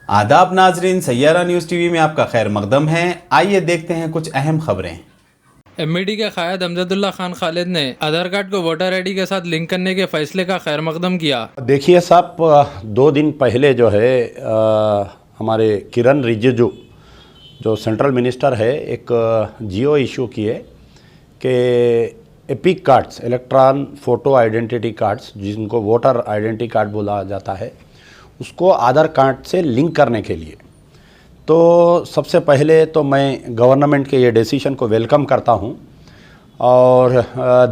आदाब नाजरीन, Saiyaara news TV में आपका खैर मकदम है। आइए देखते हैं कुछ अहम खबरें। एमईडी के कायद अमजदुल्ला खान खालिद ने आधार कार्ड को वोटर आईडी के साथ लिंक करने के फैसले का खैर मकदम किया। देखिए साहब, 2 दिन पहले जो है हमारे किरण रिजिजू जो सेंट्रल मिनिस्टर है एक जियो इशू किए कि epic cards, electron photo identity cards, जिनको वोटर आइडेंटिटी कार्ड बोला जाता है, उसको आधार कार्ड से लिंक करने के लिए। तो सबसे पहले तो मैं गवर्नमेंट के ये डिसीजन को वेलकम करता हूँ और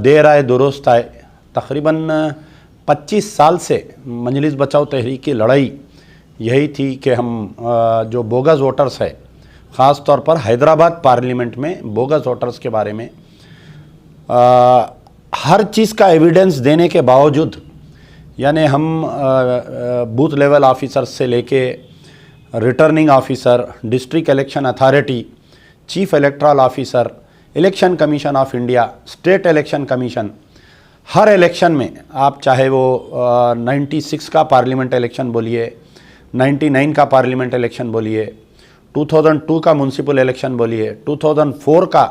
देर आए दुरुस्त आए। तकरीबन 25 साल से मजलिस बचाओ तहरीक की लड़ाई यही थी कि हम जो बोगस वोटर्स है, ख़ास तौर पर हैदराबाद पार्लियामेंट में बोगस वोटर्स के बारे में हर चीज़ का एविडेंस देने के बावजूद, यानी हम बूथ लेवल ऑफिसर्स से लेके returning officer, district election authority, chief electoral officer, election commission of India, state election commission, her election में आप चाहे वो 96 का पार्लियामेंट इलेक्शन बोलिए, 99 का पार्लियामेंट इलेक्शन बोलिए, 2002 का म्यूनसिपल इलेक्शन बोलिए, 2004 का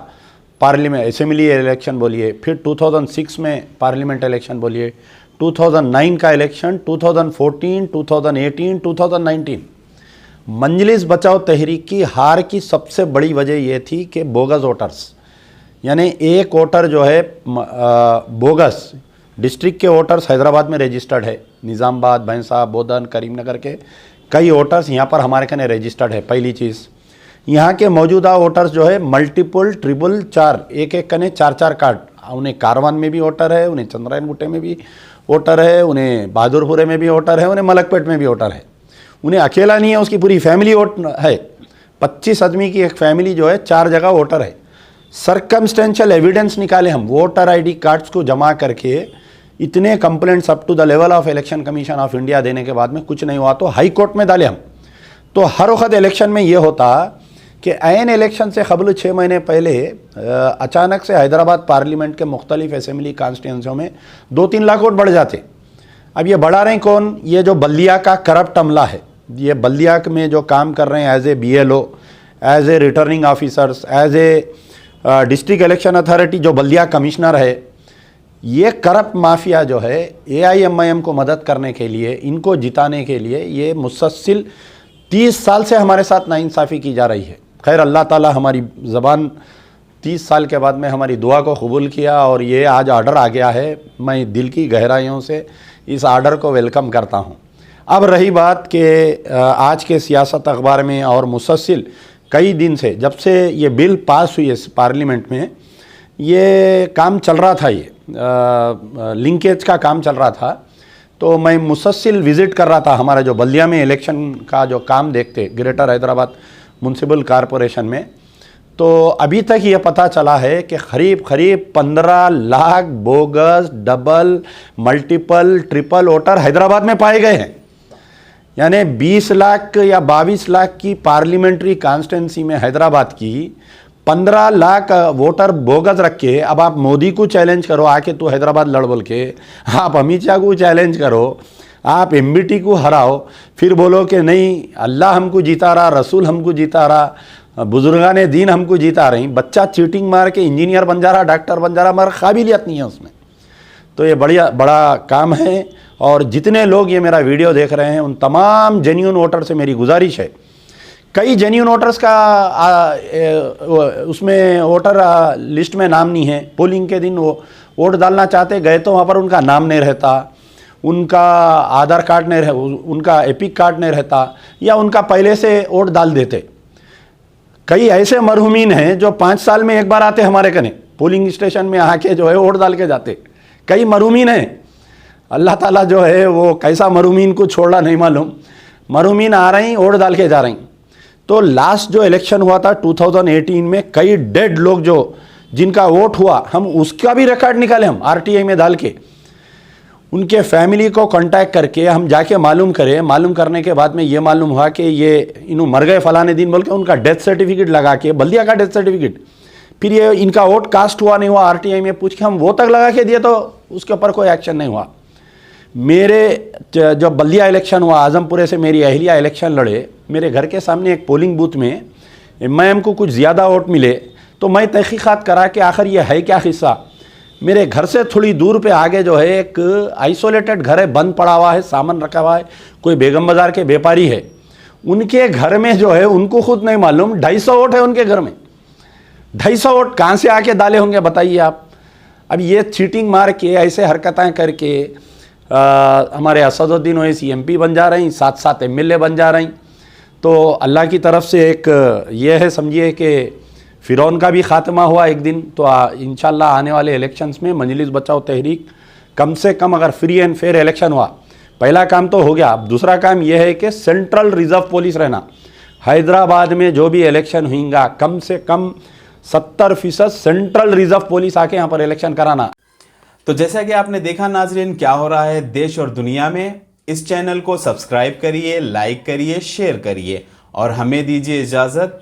पार्लियामेंट असेंबली इलेक्शन बोलिए, फिर 2006 में पार्लियामेंट इलेक्शन बोलिए, 2009 का इलेक्शन, 2014, 2018, 2019। मजलिस बचाओ तहरीक की हार की सबसे बड़ी वजह ये थी कि बोगस वोटर्स, यानी एक वोटर जो है बोगस, डिस्ट्रिक्ट के वोटर्स हैदराबाद में रजिस्टर्ड है, निज़ामाबाद, भैंसा, बोधन, करीमनगर के कई वोटर्स यहाँ पर हमारे कने रजिस्टर्ड है। पहली चीज़, यहाँ के मौजूदा वोटर्स जो है मल्टीपल, ट्रिपल, 4 एक कने 4 कार्ड, उन्हें कारवान में भी वोटर है, उन्हें चंद्रायन गुट्टे में भी वोटर है, उन्हें बहादुरपुरे में भी वोटर है, उन्हें मलकपेट में भी वोटर है। उन्हें अकेला नहीं है, उसकी पूरी फैमिली वोट है। 25 आदमी की एक फैमिली जो है 4 जगह वोटर है। सर्कमस्टेंशियल एविडेंस निकाले हम, वोटर आईडी कार्ड्स को जमा करके इतने complaints up to the level of election commission of India देने के बाद में कुछ नहीं हुआ तो हाई कोर्ट में डाले हम। तो हर वक्त इलेक्शन में ये होता कि ऐन इलेक्शन से कबल 6 महीने पहले अचानक से हैदराबाद पार्लियामेंट के मुख्तलिफ असेंबली कॉन्स्टिट्यूंसियों में 2-3 लाख वोट बढ़ जाते। अब ये बढ़ा रहे हैं कौन? ये जो बल्दिया का करप्ट अमला है, ये बल्दिया में जो काम कर रहे हैं as a BLO, as a returning officers, as a district election authority जो बल्दिया कमिश्नर है, ये करप्ट माफिया जो है AIMIM को मदद करने के लिए, इनको जिताने के लिए ये मुसलसल 30 साल से हमारे साथ नाइंसाफ़ी की जा रही है। खैर, अल्लाह ताला हमारी ज़बान 30 साल के बाद में हमारी दुआ को कबूल किया और ये आज ऑर्डर आ गया है। मैं दिल की गहराइयों से इस ऑर्डर को वेलकम करता हूँ। अब रही बात कि आज के सियासत अखबार में और मुसलसल कई दिन से, जब से ये बिल पास हुई है पार्लियामेंट में, ये काम चल रहा था, ये लिंकेज का काम चल रहा था। तो मैं मुसलसल विज़िट कर रहा था हमारा जो बल्दिया में इलेक्शन का जो काम देखते, ग्रेटर हैदराबाद म्यूनसिपल कॉरपोरेशन में। तो अभी तक ये पता चला है कि करीब 15 lakh bogus, double, multiple, triple voter Hyderabad में पाए गए हैं। यानी 20 लाख या 22 लाख की पार्लियामेंट्री कॉन्स्टिट्यूंसी में हैदराबाद की 15 लाख वोटर बोगस रख के, अब आप मोदी को चैलेंज करो आके तू हैदराबाद लड़ बोल के, आप अमित शाह को चैलेंज करो, आप MBT को हराओ, फिर बोलो कि नहीं अल्लाह हमको जीता रहा, रसूल हमको जीता रहा, बुजुर्गान दीन हमको जीता रही। बच्चा चीटिंग मार के इंजीनियर बन जा रहा, डॉक्टर बन जा रहा, मगर काबिलियत नहीं है उसमें। तो ये बड़ा काम है। और जितने लोग ये मेरा वीडियो देख रहे हैं उन तमाम जेन्युइन वोटर से मेरी गुजारिश है, कई जेन्युइन वोटर्स का उसमें वोटर लिस्ट में नाम नहीं है, पोलिंग के दिन वो वोट डालना चाहते गए तो वहाँ पर उनका नाम नहीं रहता, उनका आधार कार्ड नहीं उनका एपिक कार्ड नहीं रहता, या उनका पहले से वोट डाल देते। कई ऐसे मरहुमीन हैं जो 5 साल में एक बार आते हमारे कने पोलिंग स्टेशन में आके जो है वोट डाल के जाते। कई मरहुमीन हैं, अल्लाह ताला जो है वो कैसा मरहुमीन को छोड़ा नहीं मालूम, मरहुमीन आ रही वोट डाल के जा रही। तो लास्ट जो इलेक्शन हुआ था 2018 में कई डेड लोग जो जिनका वोट हुआ, हम उसका भी रिकॉर्ड निकाले, हम RTI में डाल के उनके फैमिली को कांटेक्ट करके हम जाके मालूम करें। मालूम करने के बाद में ये मालूम हुआ कि ये इन्हों मर गए फलाने दिन बोल के उनका डेथ सर्टिफिकेट लगा के, बल्दिया का डेथ सर्टिफिकेट, फिर ये इनका वोट कास्ट हुआ नहीं हुआ RTI में पूछ के हम वो तक लगा के दिए तो उसके ऊपर कोई एक्शन नहीं हुआ। मेरे जब बल्दिया इलेक्शन हुआ, आजमपुरे से मेरी अहलिया इलेक्शन लड़े, मेरे घर के सामने एक पोलिंग बूथ में एमआईएम को कुछ ज़्यादा वोट मिले, तो मैं तहकीक़ात करा कि आखिर ये है क्या किस्सा। मेरे घर से थोड़ी दूर पे आगे जो है एक आइसोलेटेड घर है, बंद पड़ा हुआ है, सामान रखा हुआ है, कोई बेगम बाज़ार के व्यापारी है, उनके घर में जो है उनको खुद नहीं मालूम 250 वोट है उनके घर में। 250 वोट कहाँ से आके डाले होंगे बताइए आप। अब ये चीटिंग मार के ऐसे हरकतें करके हमारे असदुद्दीन ओवैसी एमपी बन जा रही, साथ साथ एमएलए बन जा रही। तो अल्लाह की तरफ से एक ये है, समझिए कि फ़िरौन का भी ख़ात्मा हुआ एक दिन। तो इंशाल्लाह आने वाले इलेक्शंस में मजलिस बचाओ तहरीक कम से कम अगर फ्री एंड फेयर इलेक्शन हुआ, पहला काम तो हो गया। अब दूसरा काम यह है कि सेंट्रल रिजर्व पुलिस रहना। हैदराबाद में जो भी इलेक्शन होगा कम से कम 70% सेंट्रल रिजर्व पुलिस आके यहाँ पर इलेक्शन कराना। तो जैसा कि आपने देखा नाजरीन, क्या हो रहा है देश और दुनिया में। इस चैनल को सब्सक्राइब करिए, लाइक करिए, शेयर करिए और हमें दीजिए इजाज़त।